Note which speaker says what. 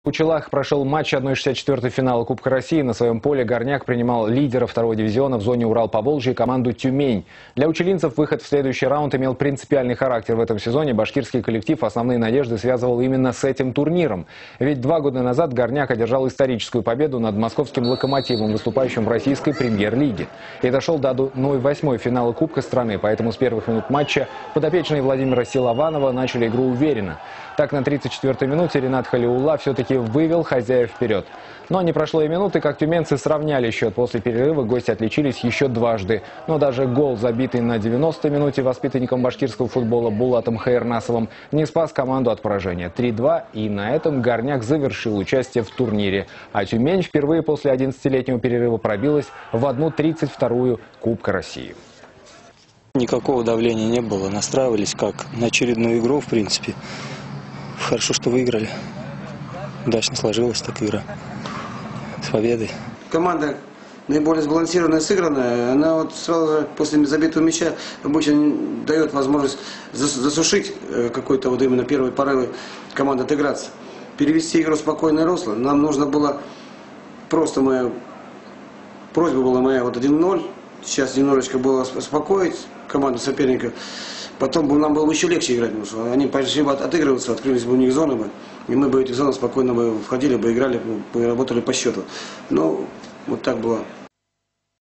Speaker 1: У Челах прошел матч 1/64 финала Кубка России. На своем поле «Горняк» принимал лидера второго дивизиона в зоне Урал-Поволжье команду «Тюмень». Для учелинцев выход в следующий раунд имел принципиальный характер в этом сезоне. Башкирский коллектив основные надежды связывал именно с этим турниром. Ведь 2 года назад «Горняк» одержал историческую победу над московским «Локомотивом», выступающим в российской премьер-лиге. И дошел до 1/8 финала Кубка страны. Поэтому с первых минут матча подопечные Владимира Силованова начали игру уверенно. Так, на 34-й минуте Ренат Халиулла все-таки вывел хозяев вперед. Но не прошло и минуты, как тюменцы сравняли счет. После перерыва гости отличились еще дважды. Но даже гол, забитый на 90-й минуте воспитанником башкирского футбола Булатом Хайернасовым, не спас команду от поражения. 3-2, и на этом «Горняк» завершил участие в турнире. А Тюмень впервые после 11-летнего перерыва пробилась в 1/32 Кубка России.
Speaker 2: Никакого давления не было. Настраивались как на очередную игру, в принципе. Хорошо, что выиграли. Удачно сложилась так игра. С победой.
Speaker 3: Команда наиболее сбалансированная, сыгранная. Она вот сразу после забитого мяча обычно дает возможность засушить какой-то вот именно первые порывы команды отыграться. Перевести игру в спокойное русло. Нам нужно было просто просьба была моя вот 1-0. Сейчас немножечко было успокоить команду соперника. Потом нам было бы еще легче играть, потому что они пошли бы отыгрываться, открылись бы у них зоны бы, и мы бы в эти зоны спокойно бы входили бы, играли бы, работали по счету. Но вот так было.